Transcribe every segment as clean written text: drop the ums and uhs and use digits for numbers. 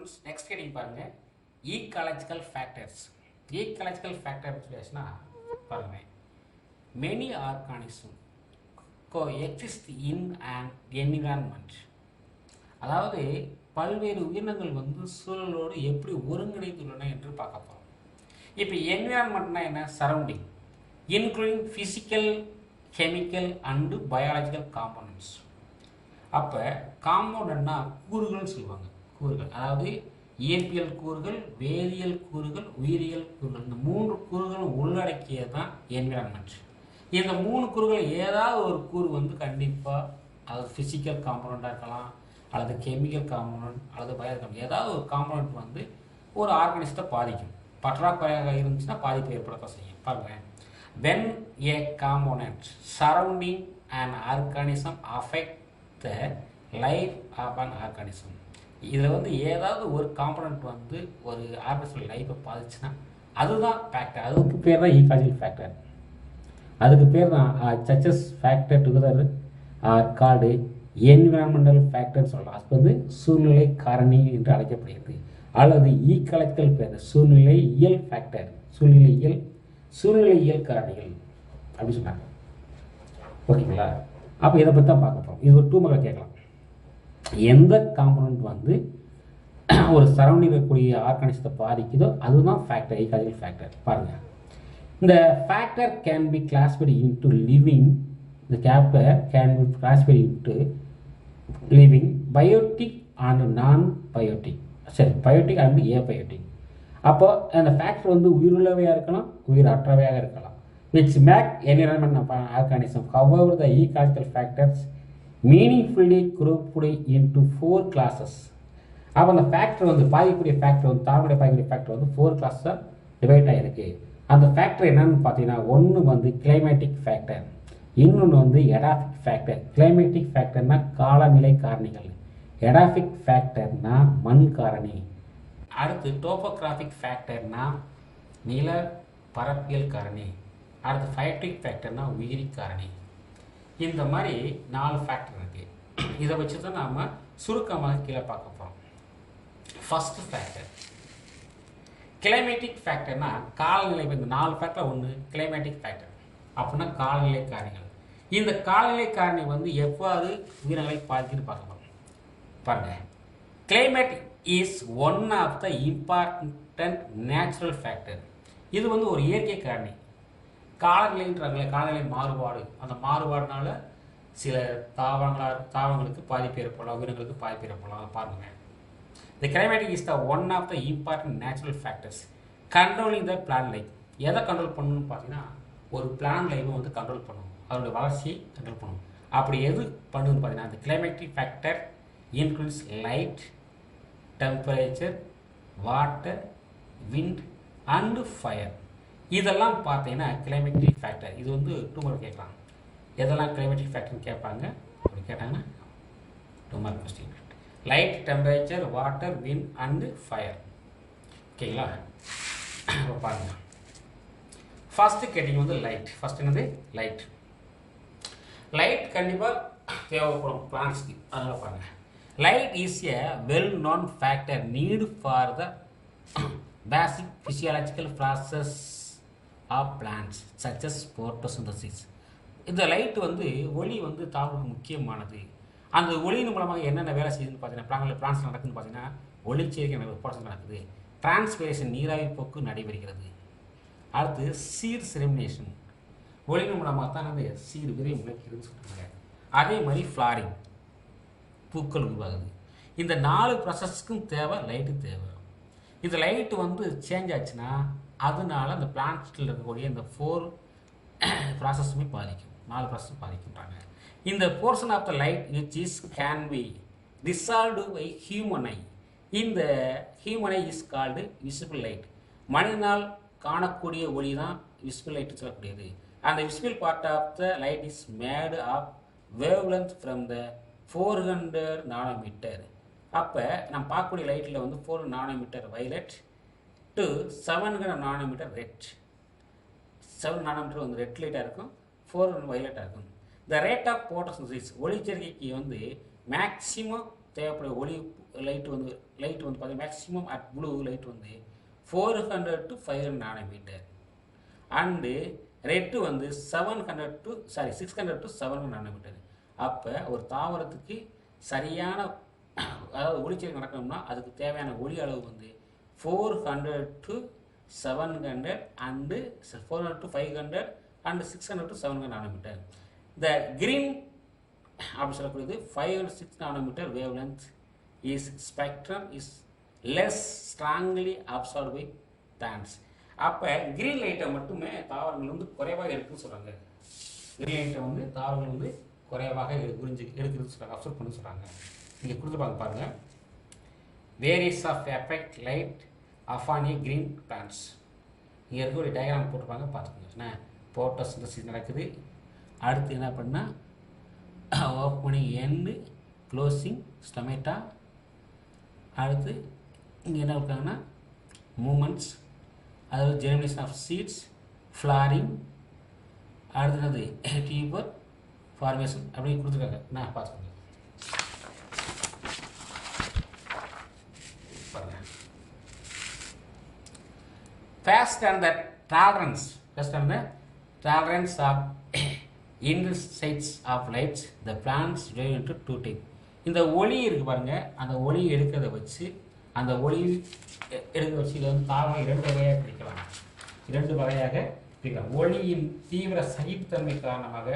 students, next heading பாருங்க ecological factors. Ecological factors பேசினா பாருங்க many organisms coexist in an environment. அதாவது பல்வேறு உயிரினங்கள் வந்து சூழலோடு எப்படி ஒருங்கிணைந்துள்ளன என்று பார்க்க போகிறோம். இப்போ என்விரான்மெண்ட்னா என்ன? Surrounding including physical, chemical and biological components. அப்போ காம்போனன்ட்னா கூறுகள்னு சொல்லுவாங்க. கூறுகள் அதாவது இயற்பியல் கூறுகள், வேதியியல் கூறுகள், உயிரியல் கூறுகள். இந்த 3 கூறுகளும் உள்ளடக்கியது தான் என்விரான்மெண்ட். இந்த 3 கூறுகள் ஏதாவது ஒரு கூறு வந்து கண்டிப்பாக அது ஃபிசிக்கல் காம்போனண்ட்டாக இருக்கலாம், அல்லது கெமிக்கல் காம்போனன்ட், அல்லது பயாலஜிக்கல் ஏதாவது ஒரு காம்போனன்ட் வந்து ஒரு ஆர்கானிசத்தை பாதிக்கும். பற்றாக்குறையாக இருந்துச்சுன்னா பாதிப்பு ஏற்படத்தான் செய்யும். பாருங்கள், when a component surrounding an organism affect the life of an organism. இதில் வந்து ஏதாவது ஒரு காம்போனன்ட் வந்து ஒரு ஆர்கானிசம் லைஃப்பை பாதிச்சுன்னா அதுதான் ஃபேக்டர். அதுக்கு பேர் தான் ஈகாலஜிக்கல் ஃபேக்டர். அதுக்கு பேர் தான் such as factor together are called environmental factor சொல்லலாம். அது வந்து சூழ்நிலை காரணி என்று அழைக்கப்படுகிறது. அல்லது ஈகாலஜிக்கல் பேர் சூழ்நிலை இயல் ஃபேக்டர், சூழ்நிலையியல் காரணிகள் அப்படின்னு சொன்னாங்க. ஓகேங்களா? அப்போ இதை பற்றி தான் பார்க்க போகிறோம். இது ஒரு 2 மார்க் கேட்கலாம். எந்த காம்போனன்ட் வந்து ஒரு சரௌண்டிங் இருக்கக்கூடிய ஆர்கானிசத்தை பாதிக்குதோ அதுதான் ஃபேக்டர், ஈகாலஜிக்கல் ஃபேக்டர். பாருங்கள், இந்த factor can be classified into living. இந்த factor can be classified into living, biotic and non biotic. சரி, பயோட்டிக் அண்ட் ஏபயோட்டிக். அப்போ அந்த ஃபேக்டர் வந்து உயிருள்ளவையாக இருக்கலாம், உயிரற்றவையாக இருக்கலாம். Which make environment of organism. However the ecological factors meaningfully grouped into 4 classes. அப்போ அந்த ஃபேக்டர் வந்து பாதிக்கக்கூடிய ஃபேக்டர் வந்து தாழ்வுடைய பாதிக்கக்கூடிய ஃபேக்டர் வந்து 4 கிளாஸாக டிவைட் ஆகிருக்கு. அந்த ஃபேக்டர் என்னன்னு பார்த்தீங்கன்னா, ஒன்று வந்து கிளைமேட்டிக் ஃபேக்டர், இன்னொன்று வந்து எடாஃபிக் ஃபேக்டர். கிளைமேட்டிக் ஃபேக்டர்னா காலநிலை காரணிகள், எடாஃபிக் ஃபேக்டர்னா மண் காரணி. அடுத்து டோபோகிராஃபிக் ஃபேக்டர்னா நில பரப்பியல் காரணி. அடுத்து ஃபைட்டிக் ஃபேக்டர்னா உயிரி காரணி. இந்த மாதிரி 4 ஃபேக்டர் இருக்குது. இதை வச்சு தான் நாம் சுருக்கமாக கீழே பார்க்க போகிறோம். ஃபஸ்ட்டு ஃபேக்டர் கிளைமேட்டிக் ஃபேக்டர்னா காலநிலை. இந்த 4 ஃபேக்டர் ஒன்று கிளைமேட்டிக் ஃபேக்டர் அப்படின்னா காலநிலை காரணிகள். இந்த காலநிலை காரணி வந்து எவ்வாறு உயிரினங்களை பாதிக்குன்னு பார்க்க போகிறோம். பாருங்கள், climate is one of the important natural factor. இது வந்து ஒரு இயற்கை காரணி. காலநிலைன்றாங்களே, காலநிலை மாறுபாடு, அந்த மாறுபாடுனால சில தாவரங்களுக்கு பாதிப்பு ஏற்படலாம், உயிரினங்களுக்கு பாதிப்பு ஏற்படலாம். அதை பாருங்கள். The climatic is the one of the important natural factors controlling the plant life. எதை கண்ட்ரோல் பண்ணணும்னு பார்த்தீங்கன்னா, ஒரு பிளான்ட் லைஃபை வந்து கண்ட்ரோல் பண்ணணும், அதோடைய வளர்ச்சியை கண்ட்ரோல் பண்ணணும். அப்படி எது பண்ணுன்னு பார்த்தீங்கன்னா, அந்த climatic factor includes light, temperature, water, wind and fire. இதெல்லாம் பார்த்தீங்கன்னா கிளைமேட்டிக் ஃபேக்டர். இது வந்து 2 மார்க் கேட்கலாம். எதெல்லாம் கிளைமேட்டிக் ஃபேக்டர்னு கேட்பாங்க. அப்படி கேட்டாங்கன்னா 2 mark question. Light, temperature, water, wind and fire. ஓகேங்களா? இப்போ பாருங்க, ஃபஸ்ட்டு கேட்டிங் வந்து லைட். ஃபஸ்ட் என்னது? லைட். லைட் கண்டிப்பாக தேவைப்படும் பிளான்ட்ஸ்க்கு. அதனால் பாருங்கள், light is a well known factor need for the basic physiological process of plants such as photosynthesis. இந்த லைட் வந்து ஒளி வந்து தாவரத்துக்கு முக்கியமானது. அந்த ஒளியின் மூலமாக என்னென்ன வேலை செய்யுதுன்னு பார்த்தீங்கன்னா, பிளான்ஸ் நடக்குதுன்னு பார்த்தீங்கன்னா, ஒளிச்சேர்க்கை போட்டோசிந்தசிஸ் நடக்குது, டிரான்ஸ்பிரேஷன் நீராவி போக்கு நடைபெறுகிறது. அடுத்து சீட் செரிமினேஷன், ஒளியின் மூலமாக தான் அந்த சீடு விதை முளைக்கிறதுன்னு சொல்கிறாங்க. அதே மாதிரி ஃப்ளாரிங், பூக்கள் உருவாகுது. இந்த 4 ப்ராசஸ்க்கும் தேவை லைட்டு தேவை. இந்த லைட்டு வந்து சேஞ்ச் ஆச்சுன்னா அதனால அந்த பிளான்ட்ஸில் இருக்கக்கூடிய இந்த 4 ப்ராசஸுமே பாதிக்கும், 4 ப்ராசஸும் பாதிக்கின்றாங்க. இந்த portion of the light which is can be dissolved by human eye. இந்த human eye is called visible light. மனிதனால் காணக்கூடிய ஒளி தான் விசிபிள் லைட்டு சொல்லக்கூடியது. அந்த visible part of the light is made of wavelength from the 400 nanometre. அப்போ நம்ம பார்க்கக்கூடிய லைட்டில் வந்து 400 nanometre violet to 700 nanometre red. 7 nanometre வந்து ரெட் லைட்டாக இருக்கும், 400 வைலட்டாக இருக்கும். த ரேட் ஆஃப் போட்டோசிந்தசிஸ், ஒளிச்சேர்க்கைக்கு வந்து மேக்சிமம் தேவைப்படும் ஒளி லைட் வந்து பார்த்தீங்கன்னா மேக்ஸிமம் அட் ப்ளூ லைட் வந்து 400 to 500 நானோமீட்டர் அண்டு ரெட்டு வந்து 600 to 700 நானோமீட்டர். அப்போ ஒரு தாவரத்துக்கு சரியான அதாவது ஒளிச்சேர்க்கை நடக்கணும்னா அதுக்கு தேவையான ஒளி அளவு வந்து 400 to 700 and 400 to 500 and 600 to 700 nanometre. இந்த கிரீன் அப்படி சொல்லக்கூடியது 5 and 6 nanometre wavelength is spectrum is less strongly absorb by plants. அப்போ கிரீன் லைட்டை மட்டுமே தாவரங்கள் வந்து குறைவாக எடுக்குன்னு சொல்கிறாங்க. கிரீன் லைட்டை வந்து தாவரங்கள் வந்து குறைவாக எடுக்கிறது சொல்கிறாங்க, அப்சர்வ் பண்ணு சொல்கிறாங்க. இங்கே கொடுத்துருப்பாங்க பாருங்கள், various of effect light of on a green plants. இங்கே இருக்கக்கூடிய டயக்ராம் போட்டிருப்பாங்க, பார்த்துக்கோங்க. என்ன போட்டோசிந்தசிஸ் நடக்குது, அடுத்து என்ன பண்ணால் ஓப்பனிங் எண்டு க்ளோசிங் ஸ்டொமேட்டா, அடுத்து இங்கே என்ன இருக்காங்கன்னா மூமெண்ட்ஸ், அதாவது ஜெர்மினேஷன் ஆஃப் சீட்ஸ், ஃப்ளாரிங், அடுத்தது டியூபர் ஃபார்மேஷன் அப்படின்னு கொடுத்துருக்காங்க. நான் பார்த்துக்கோங்க. First and the tolerance of insights of lights, the plants divide into two types. இந்த ஒளி இருக்குது பாருங்கள், அந்த ஒளி எடுக்கிறத வச்சு அந்த ஒளி எடுக்க வச்சு இதை வந்து தாவரம் 2 வகையாக பிரிக்கலாம். ஒளியின் தீவிர சகிப்புத்தன்மை காரணமாக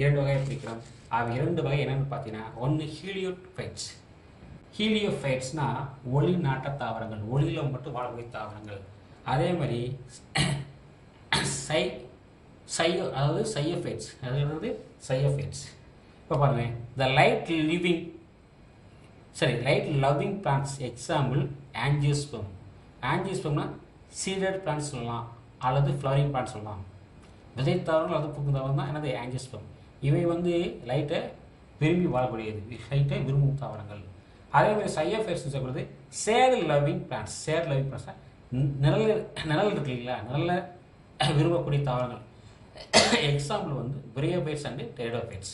2 வகையாக பிரிக்கலாம். அவை 2 வகை என்னென்னு பார்த்தீங்கன்னா, ஒன்று ஹீலியோஃபைட்ஸ்னால் ஒளி நாட்ட தாவரங்கள், ஒளியில் மட்டும் வாழக்கூடிய தாவரங்கள். அதே மாதிரி அதாவது சையோஃபைட்ஸ். இப்போ பாருங்கள், the light loving plants example angiosperm. ஆஞ்சியோஸ்பெர்ம்னா சீடட் பிளான்ட்ஸ் சொல்லலாம், அல்லது ஃப்ளவரிங் பிளான்ட்ஸ் சொல்லலாம். விதை தாவரங்கள் அல்லது பூக்கும் தாவரம் தான் என்னது ஆஞ்சியோஸ்பெர்ம். இவை வந்து லைட்டை விரும்பி வாழக்கூடியது, லைட்டை விரும்பும் தாவரங்கள். அதே மாதிரி சையோஃபைட்ஸ் சொல்லக்கூடியது சேர் லவ்விங் பிளான்ட்ஸ். நிழல் இருக்கு இல்லைங்களா, நிழலில் விரும்பக்கூடிய தாவரங்கள். எக்ஸாம்பிள் வந்து பிரியோபைட்ஸ் அண்டு டெரிடோபைட்ஸ்.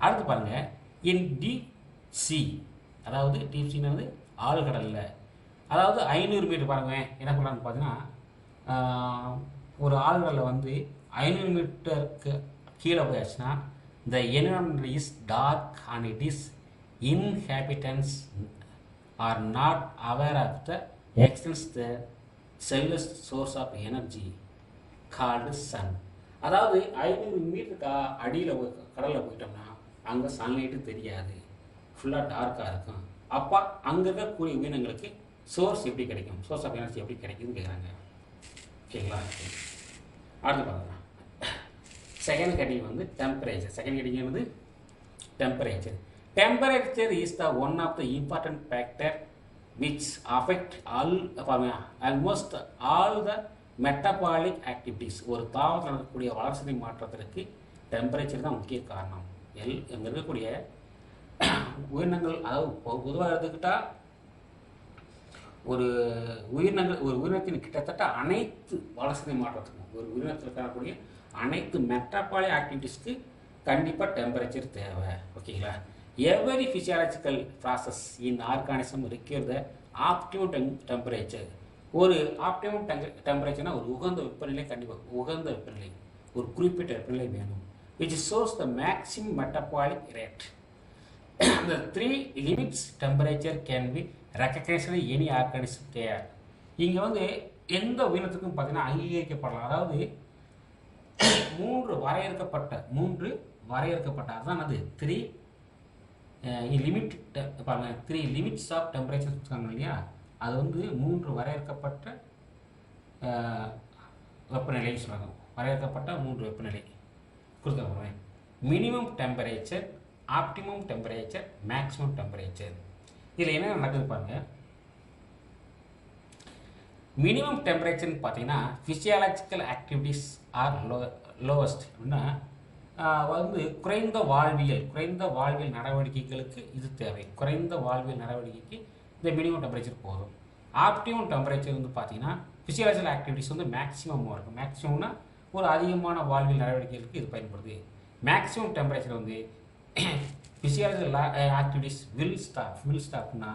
அடுத்து பாருங்கள், இன் டீப் சி, அதாவது டீப் சீனது ஆழ்கடலில், அதாவது 500 மீட்டர் பாருங்கள் என்ன பண்ணுறான்னு பார்த்தீங்கன்னா, ஒரு ஆழ்கடலில் வந்து 500 மீட்டருக்கு கீழே போயாச்சுன்னா the environment is dark and it is inhabitants are not aware of the extends the source of energy called sun. அதாவது 500 மீட்டருக்கு அடியில் கடலில் போயிட்டோம்னா அங்கே சன்லைட்டு தெரியாது, ஃபுல்லாக டார்க்காக இருக்கும். அப்போ அங்கே இருக்கக்கூடிய உயிரினங்களுக்கு சோர்ஸ் எப்படி கிடைக்கும், சோர்ஸ் ஆஃப் எனர்ஜி எப்படி கிடைக்குதுன்னு கேட்குறாங்க. ஓகேங்களா? அடுத்து பார்க்கலாம். செகண்ட் கேட்டகரி வந்து temperature. Temperature is the one of the important factor which affect almost all the metabolic activities. ஒரு தாவரத்தில் நடக்கக்கூடிய வளர்ச்சிதை மாற்றத்திற்கு டெம்பரேச்சர் தான் முக்கிய காரணம். அங்கே இருக்கக்கூடிய உயிரினங்கள், அதாவது பொதுவாக எடுத்துக்கிட்டால் ஒரு உயிரினத்தின் கிட்டத்தட்ட அனைத்து வளர்ச்சிதை மாற்றத்துக்கும், ஒரு உயிரினத்தில் காணக்கூடிய அனைத்து மெட்டபாலிக் ஆக்டிவிட்டீஸ்க்கு கண்டிப்பாக டெம்பரேச்சர் தேவை. ஓகேங்களா? Every physiological process in organism require the optimum temperature. ஒரு ஆப்டிமம் டெம்பரேச்சர்னா ஒரு உகந்த வெப்பநிலை, கண்டிப்பாக உகந்த வெப்பநிலை, ஒரு குறிப்பிட்ட வெப்பநிலை வேணும். which shows the maximum metabolic rate. The 3 limits temperature can be recognized in any organism there. இங்கே வந்து எந்த உயிரினத்துக்கும் பார்த்தீங்கன்னா அங்கீகரிக்கப்படலாம். அதாவது 3 வரையறுக்கப்பட்ட அதுதான் அது 3 லிமிட் பாருங்கள். 3 லிமிட்ஸ் ஆஃப் டெம்பரேச்சர் கொடுத்தாங்க இல்லையா, அது வந்து 3 வரையறுக்கப்பட்ட வெப்பநிலை சொல்லுவாங்க. வரையறுக்கப்பட்ட 3 வெப்பநிலை கொடுத்தாங்க. Minimum temperature, optimum temperature, maximum temperature. இதில் என்ன நடக்குது பாருங்கள். மினிமம் டெம்பரேச்சர்னு பார்த்தீங்கன்னா ஃபிசியாலஜிக்கல் ஆக்டிவிட்டீஸ் ஆர் லோவஸ்ட். அப்படின்னா வந்து குறைந்த வாழ்வியல் நடவடிக்கைகளுக்கு இது தேவை. குறைந்த வாழ்வியல் நடவடிக்கைக்கு இந்த மினிமம் டெம்பரேச்சர் போதும். ஆப்டிமம் டெம்பரேச்சர் வந்து பார்த்தீங்கன்னா ஃபிசியாலஜிக்கல் ஆக்டிவிட்டீஸ் வந்து மேக்ஸிமமாக இருக்கும். மேக்ஸிமம்னா ஒரு அதிகமான வாழ்வியல் நடவடிக்கைகளுக்கு இது பயன்படுது. மேக்ஸிமம் டெம்பரேச்சர் வந்து ஃபிசியாலஜிக்கல் ஆக்டிவிட்டிஸ் வில் ஸ்டாப்னா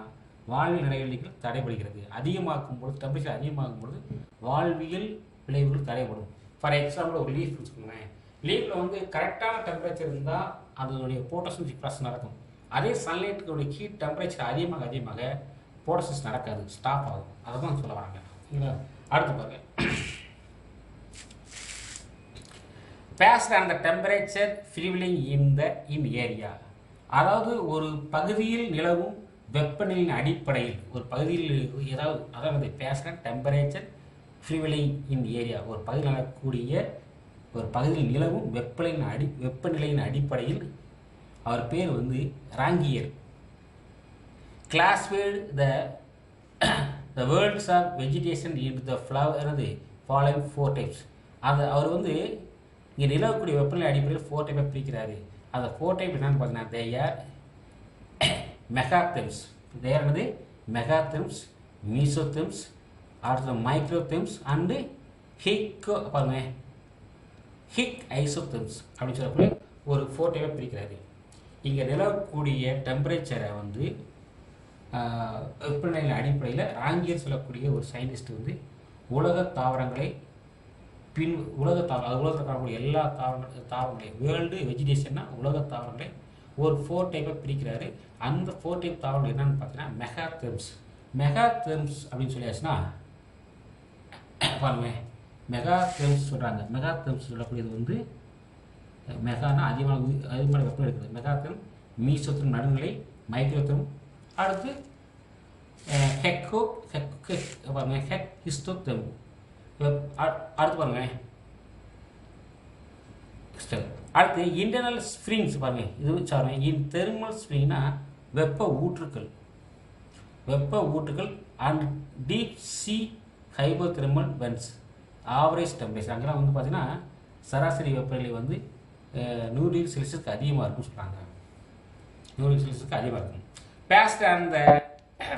வாழ்வியல் நடவடிக்கைகள் தடைபடுகிறது. அதிகமாகும் பொழுது டெம்பரேச்சர் அதிகமாகும் பொழுது வாழ்வியல் விளைவுகள் தடைபடும். ஃபார் எக்ஸாம்பிள் ஒரு லீஃப் வச்சுக்கோங்களேன். லீஃபில் வந்து கரெக்டான டெம்பரேச்சர் இருந்தால் அதனுடைய போட்டோசிந்தசிஸ் ப்ராசஸ் நடக்கும். அதே சன்லைட்டுடைய ஹீட் டெம்பரேச்சர் அதிகமாக போட்டோசிந்தசிஸ் நடக்காது, ஸ்டாப் ஆகும். அதை தான் சொல்ல வராங்க. சரிங்களா? அடுத்து பாருங்க. பேஸ்ட் அந்த டெம்பரேச்சர் ப்ரிவிலிங் இன் ஏரியா. அதாவது ஒரு பகுதியில் நிலவும் வெப்பநிலையின் அடிப்படையில் ஒரு பகுதியில் அதாவது பேஸ்ட் டெம்பரேச்சர் ப்ரிவிலிங் இன் ஏரியா ஒரு பகுதியில் நிலக்கூடிய ஒரு பகுதியில் நிலவும் வெப்பநிலையின் அடிப்படையில் அவர் பேர் வந்து Raunkiaer. Classified the worlds of vegetation into the following 4 types. அவர் வந்து இங்கே நிலவக்கூடிய வெப்பநிலை அடிப்படையில் 4 type பிரிக்கிறாரு. அந்த 4 type என்னன்னு பார்த்தீங்கன்னா தேயார் மெகாதெம்ஸ், தேயானது மெகாதெம்ஸ், மீசோதெம்ஸ், அடுத்த மைக்ரோதெம்ஸ் அண்டு ஹிக் ஐசோதெம்ஸ் அப்படின்னு சொல்லக்கூடிய ஒரு 4 type பிரிக்கிறாரு. இங்கே நிலவக்கூடிய டெம்பரேச்சரை வந்து வெப்பநிலையின் அடிப்படையில் ராங்கியர் சொல்லக்கூடிய ஒரு சயின்டிஸ்ட் வந்து உலகத்தில் காணக்கூடிய எல்லா தாவரங்களையும் வேர்ல்டு வெஜிடேஷன்னா உலக தாவரங்களை ஒரு 4 type பிரிக்கிறாரு. அந்த 4 type தாவரங்கள் என்னன்னு பார்த்தீங்கன்னா மெகாதெர்ம்ஸ் அப்படின்னு சொல்லியாச்சுன்னா பாருங்க, மெகாதெர்ம்ஸ் சொல்கிறாங்க. மெகாதெர்ம்ஸ் சொல்லக்கூடியது வந்து மெகானா அதிகமான வெப்பம் இருக்குது. மெகாதெர்ம், மீசோதெர்ம் நடுநிலை, மைக்ரோதெர்ம், அடுத்து ஹிஸ்டோதெர்ம். அடுத்து பாருங்க, அடுத்து இன்டர்னல் ஸ்ப்ரிங்ஸ் பாருங்க. இது தெர்மல் ஸ்ப்ரிங்னா வெப்ப ஊற்றுக்கள் and deep sea hypothermal vents. Average temperature அங்கெல்லாம் வந்து பார்த்தீங்கன்னா சராசரி வெப்பநிலை வந்து 100 டிகிரி செல்சியஸ்க்கு அதிகமாக இருக்குன்னு சொல்கிறாங்க. 100 டிகிரி செல்சியஸ்க்கு அதிகமாக இருக்கும். Based and the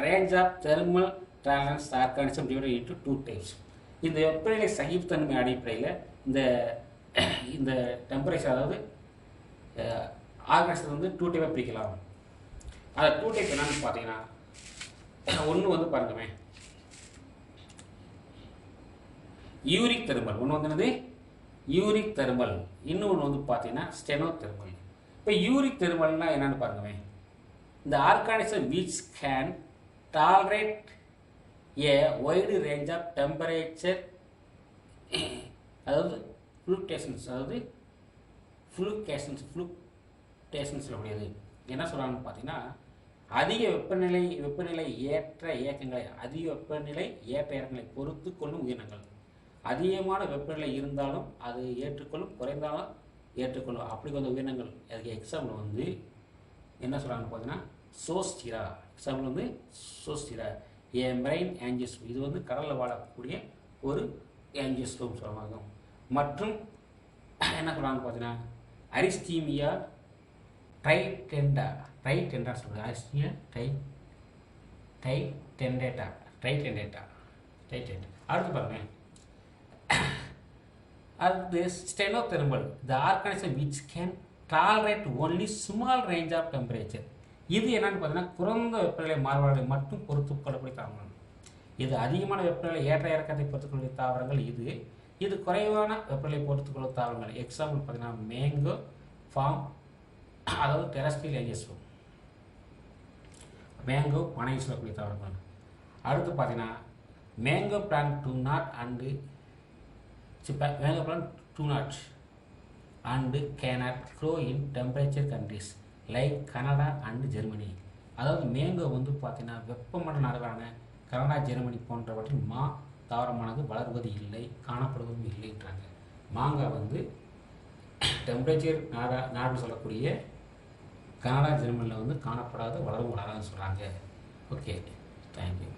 range of thermal tolerance organism divided into 2 types. இந்த வெப்பநிலை சகிப்புத்தன்மை அடிப்படையில் இந்த டெம்பரேச்சர் அதாவது ஆர்கானிசம் வந்து 2 type பிரிக்கலாம். அந்த 2 type என்னன்னு பார்த்தீங்கன்னா ஒன்று வந்து பாருங்கமே யூரிக் தெர்மல், ஒன்று வந்து என்னது யூரிக் தெர்மல், இன்னொன்று வந்து பார்த்தீங்கன்னா ஸ்டெனோ தெர்மல். இப்போ யூரிக் தெர்மல்னா என்னன்னு பாருங்கமே, இந்த organism which can tolerate a wide range of temperature, அதாவது ஃப்ளூக்டேஷன்ஸ் சொல்லக்கூடியது. என்ன சொல்கிறாங்கன்னு பார்த்தீங்கன்னா அதிக வெப்பநிலை ஏற்ற இறக்கங்களை பொறுத்து கொள்ளும் உயிரினங்கள். அதிகமான வெப்பநிலை இருந்தாலும் அது ஏற்றுக்கொள்ளும், குறைந்தாலும் ஏற்றுக்கொள்ளும். அப்படி வந்த உயிரினங்கள் அதுக்கு எக்ஸாம்பிள் வந்து என்ன சொல்கிறாங்கன்னு பார்த்தீங்கன்னா சோஸ்டிரா. எக்ஸாம்பிள் வந்து சோஸ்டிரா, ஏ மெரைன் ஆஞ்சியோஸ்போர்ம். இது வந்து கடலில் வாழக்கூடிய ஒரு ஆஞ்சியோஸ்போர்ம் சொல்லுவாங்க. மற்றும் என்ன சொல்கிறாங்கன்னு பார்த்தீங்கன்னா அரிஸ்டீமியா ட்ரைடெண்டா சொல்கிறாங்க. அரிஸ்டீமியா ட்ரைடெண்டேட்டா. அடுத்து பாருங்க, அடுத்து stenothermal, the organism which can tolerate only small range of temperature. இது என்னன்னு பார்த்தீங்கன்னா குறைந்த வெப்பநிலை மாறுபாடுகளை மட்டும் பொறுத்து கொள்ளக்கூடிய தாவரங்கள். இது அதிகமான வெப்பநிலை ஏற்ற இறக்கத்தை பொறுத்துக்கொள்ள தாவரங்கள். இது குறைவான வெப்பநிலை பொறுத்துக்கொள்ள தாவரங்கள். எக்ஸாம்பிள் பார்த்தீங்கன்னா மேங்கோ ஃபார்ம், அதாவது டெரஸ்ட்ரியல் ஆஞ்சியோஸ்போர்ம், மேங்கோ பனை சொல்லக்கூடிய தாவரங்கள். அடுத்து பார்த்தீங்கன்னா mango plant do not and cannot grow in temperature countries like Canada and Germany. அதாவது மேங்கோ வந்து பார்த்தீங்கன்னா வெப்பமண்டல நாடுகளான கனடா, ஜெர்மனி போன்றவற்றில் தாவரமானது வளர்வது இல்லை, காணப்படுவதும் இல்லைன்றாங்க. மாங்காய் வந்து டெம்பரேச்சர் நாடு சொல்லக்கூடிய கனடா, ஜெர்மனியில் வந்து காணப்படாத வளராதுன்னு சொல்கிறாங்க. Okay, thank you.